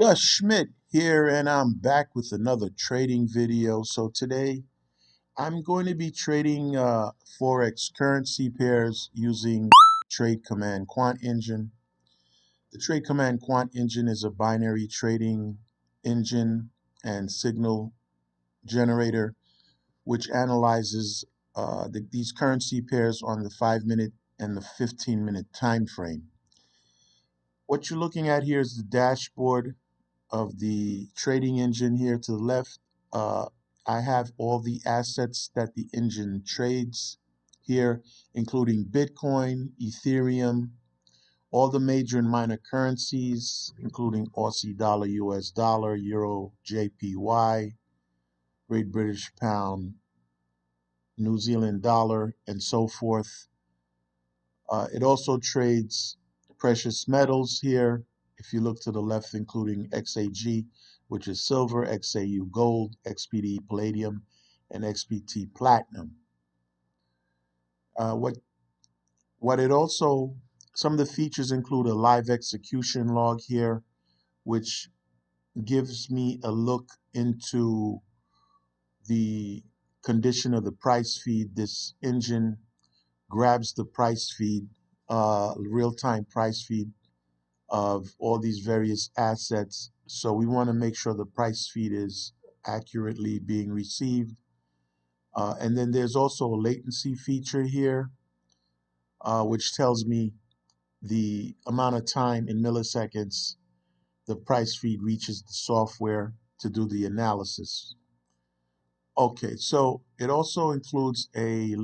Gus Schmidt here, and I'm back with another trading video. So today I'm going to be trading Forex currency pairs using Trade Command Quant Engine. The Trade Command Quant Engine is a binary trading engine and signal generator which analyzes these currency pairs on the 5-minute and the 15-minute time frame. What you're looking at here is the dashboard of the trading engine here to the left. Uh, I have all the assets that the engine trades here, including Bitcoin, Ethereum, all the major and minor currencies, including Aussie dollar, US dollar, Euro, JPY, Great British Pound, New Zealand dollar, and so forth. It also trades precious metals here. If you look to the left, including XAG, which is silver, XAU gold, XPD palladium, and XPT platinum. Uh, what what it also Some of the features include a live execution log here, which gives me a look into the condition of the price feed. This engine grabs the price feed, real-time price feed of all these various assets. So we want to make sure the price feed is accurately being received. And then there's also a latency feature here, which tells me the amount of time in milliseconds the price feed reaches the software to do the analysis. Okay, so it also includes a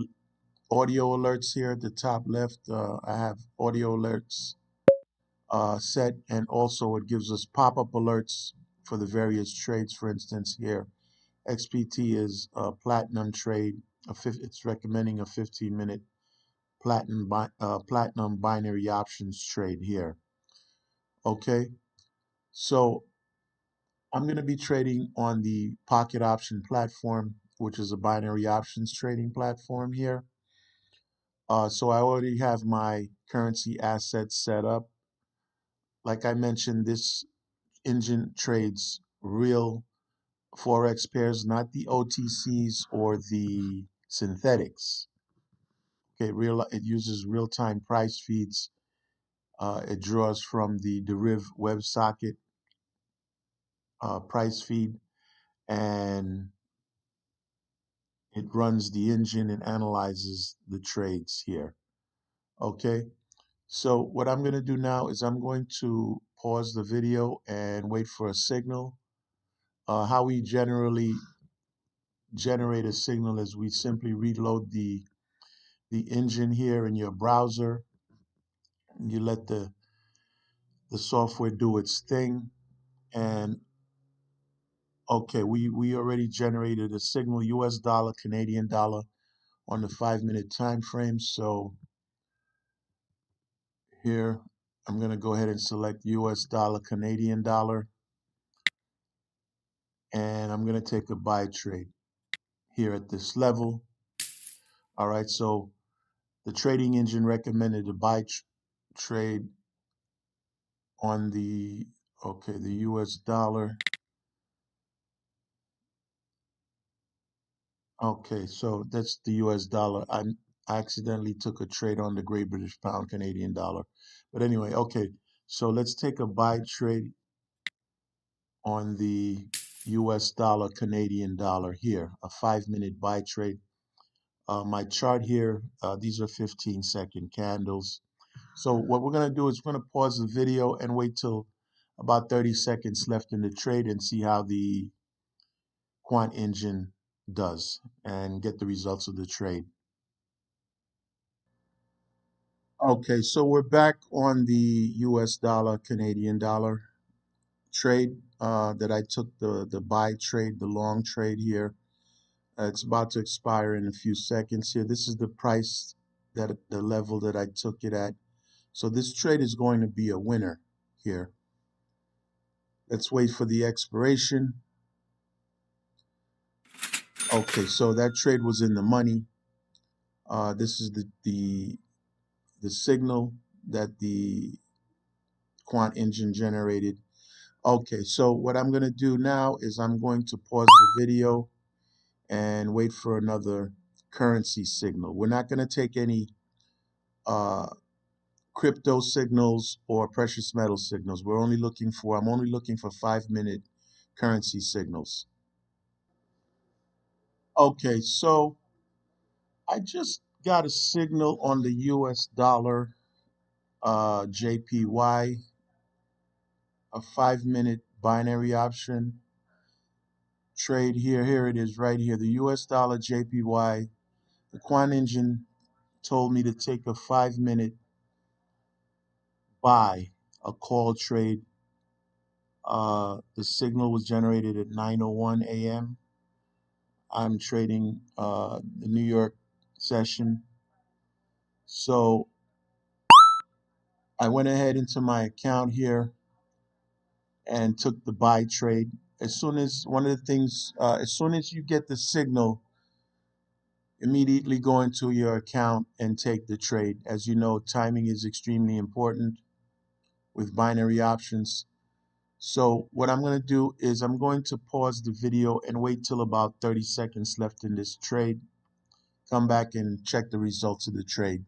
audio alerts here at the top left. I have audio alerts set, and also it gives us pop-up alerts for the various trades. For instance, here XPT is a platinum trade. It's recommending a 15-minute platinum binary options trade here. Okay, so I'm going to be trading on the Pocket Option platform, which is a binary options trading platform here. So I already have my currency assets set up. Like I mentioned, this engine trades real Forex pairs, not the OTCs or the synthetics. Okay, it uses real-time price feeds. It draws from the Deriv WebSocket price feed, and it runs the engine and analyzes the trades here. Okay, so what I'm going to do now is I'm going to pause the video and wait for a signal. How we generally generate a signal is we simply reload the engine here in your browser. You let the software do its thing, and okay, we already generated a signal, US dollar, Canadian dollar, on the 5-minute time frame. So here I'm going to go ahead and select US dollar, Canadian dollar, and I'm going to take a buy trade here at this level. All right, so the trading engine recommended a buy trade on the US dollar. Okay, so that's the US dollar. I accidentally took a trade on the Great British Pound Canadian dollar. But anyway, okay, so let's take a buy trade on the US dollar Canadian dollar here, a 5-minute buy trade. My chart here, these are 15-second candles. So what we're going to do is we're going to pause the video and wait till about 30 seconds left in the trade and see how the quant engine does and get the results of the trade. Okay, so we're back on the US dollar Canadian dollar trade that I took the buy trade, the long trade here. It's about to expire in a few seconds here. This is the price, that the level that I took it at. So this trade is going to be a winner here. Let's wait for the expiration. Okay, so that trade was in the money. This is the signal that the quant engine generated. Okay, so what I'm going to do now is I'm going to pause the video and wait for another currency signal. We're not going to take any uh, crypto signals or precious metal signals. I'm only looking for 5-minute currency signals. Okay, so I just got a signal on the US dollar JPY, a 5-minute binary option trade here. Here it is right here. The US dollar JPY, the Quant engine told me to take a 5-minute buy, a call trade. The signal was generated at 9:01 a.m. I'm trading the New York session. So I went ahead into my account here and took the buy trade. As soon as one of the things, as soon as you get the signal, immediately go into your account and take the trade. As you know, timing is extremely important with binary options. So what I'm going to do is I'm going to pause the video and wait till about 30 seconds left in this trade. Come back and check the results of the trade.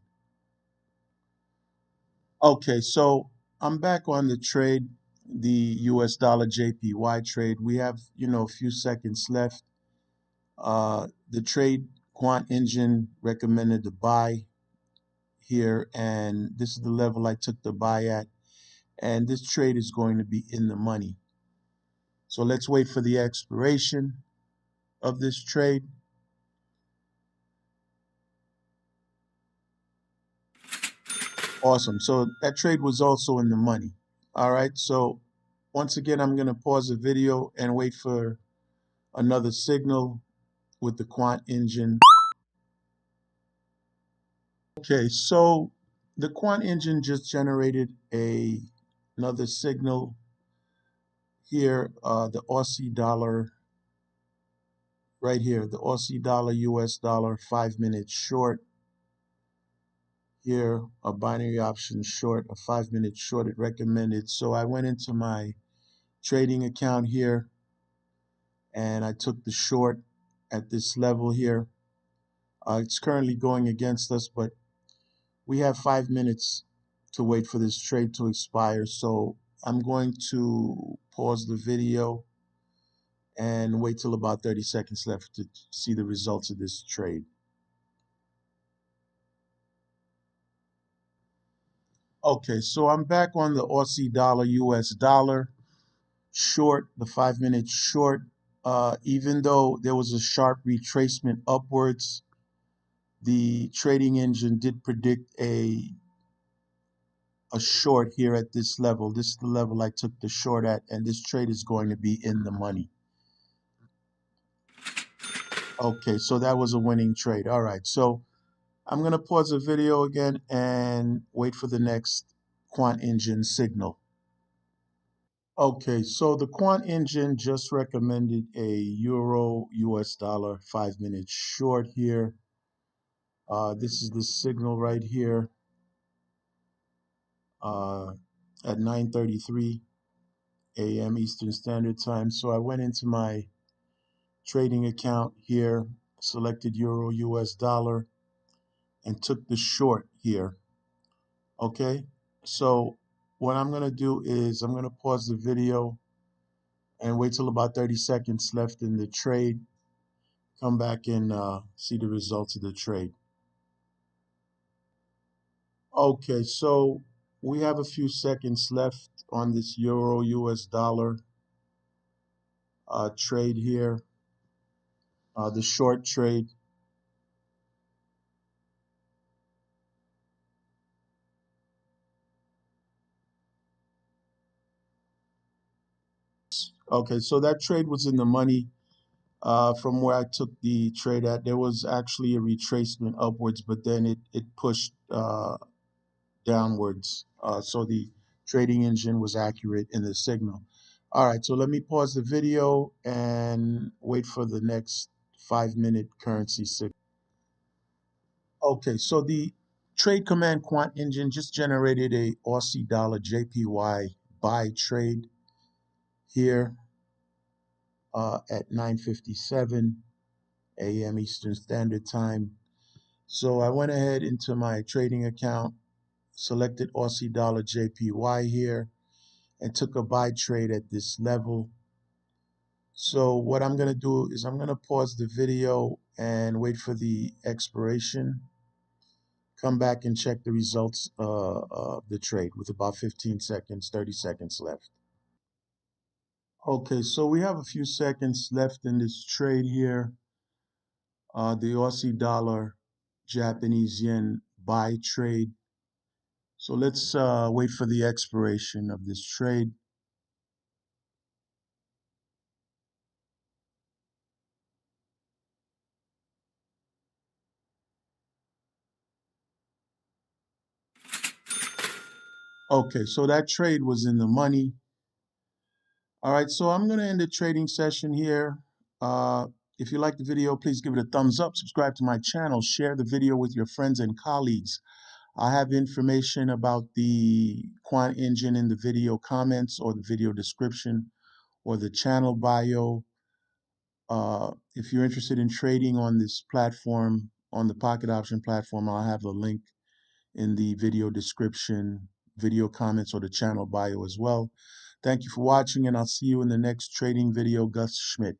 Okay, so I'm back on the trade, the US dollar JPY trade. We have, a few seconds left. The trade quant engine recommended to buy here, and this is the level I took the buy at, and this trade is going to be in the money. So let's wait for the expiration of this trade. Awesome. So that trade was also in the money. All right. So once again, I'm going to pause the video and wait for another signal with the quant engine. Okay. So the quant engine just generated another signal here. The Aussie dollar right here, the Aussie dollar, US dollar, 5-minute short here, a binary option short, a 5-minute short it recommended. So I went into my trading account here and I took the short at this level here. It's currently going against us, but we have 5 minutes to wait for this trade to expire. So I'm going to pause the video and wait till about 30 seconds left to see the results of this trade. Okay, so I'm back on the Aussie dollar, US dollar short, the 5-minute short. Even though there was a sharp retracement upwards, the trading engine did predict a short here at this level. This is the level I took the short at, and this trade is going to be in the money. Okay, so that was a winning trade. All right, so I'm going to pause the video again and wait for the next quant engine signal. Okay, so the quant engine just recommended a euro US dollar 5-minute short here. This is the signal right here uh, at 9:33 a.m. Eastern Standard Time. So I went into my trading account here, selected euro US dollar, and took the short here. Okay, so what I'm going to do is I'm going to pause the video and wait till about 30 seconds left in the trade. Come back and see the results of the trade. Okay, so we have a few seconds left on this euro US dollar trade here, the short trade. Okay, so that trade was in the money from where I took the trade at. There was actually a retracement upwards, but then it pushed downwards. So the trading engine was accurate in the signal. All right, so let me pause the video and wait for the next 5-minute currency signal. Okay, so the trade command quant engine just generated a Aussie dollar JPY buy trade. here at 9:57 a.m. Eastern Standard Time. So I went ahead into my trading account, selected Aussie dollar JPY here, and took a buy trade at this level. So what I'm going to do is I'm going to pause the video and wait for the expiration. Come back and check the results of the trade with about 15 seconds, 30 seconds left. Okay, so we have a few seconds left in this trade here. The Aussie dollar Japanese yen buy trade. So let's wait for the expiration of this trade. Okay, so that trade was in the money. All right, so I'm going to end the trading session here. If you like the video, please give it a thumbs up, subscribe to my channel, share the video with your friends and colleagues. I have information about the Quant engine in the video comments or the video description or the channel bio. If you're interested in trading on this platform, on the pocket option platform, I'll have a link in the video description, video comments, or the channel bio as well. Thank you for watching, and I'll see you in the next trading video. Gus Schmidt.